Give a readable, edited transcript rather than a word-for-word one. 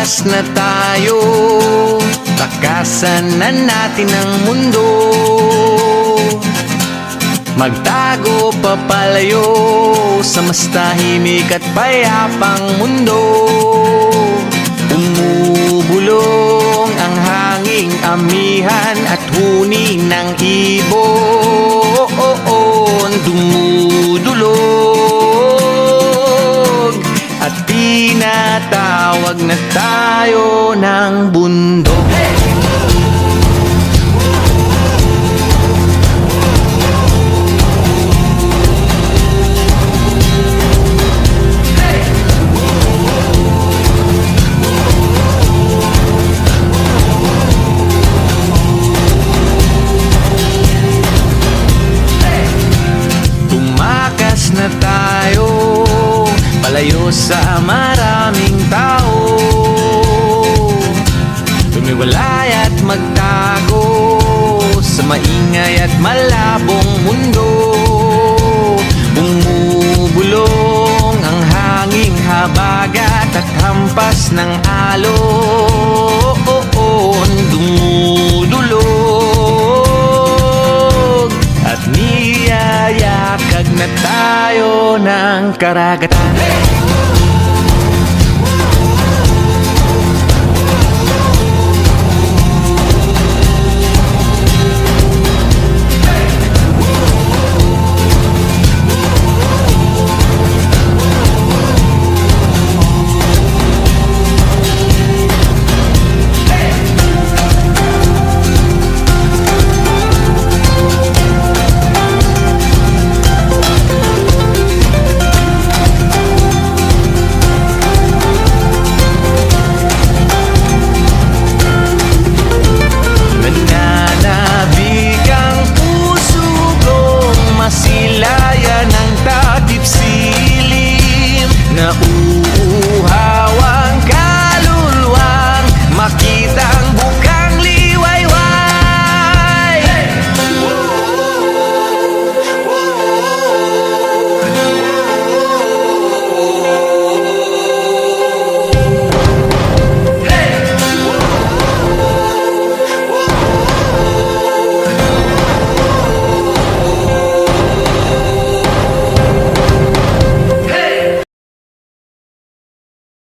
Tumakas na tayo, takasan na natin ang mundo. Magtago papalayo sa mas tahimik at payapang mundo. Umubulong ang hanging amihan at huni ng ibon. Dumudulog at tinatawag na tayo ng bundok. Na tayo, palayo sa maraming tao. Tumiwalay at magtago sa maingay at malabong mundo. Bumubulong ang hanging habagat at hampas ng alon. Dumudulog at niyayakag na tayo ng karagat.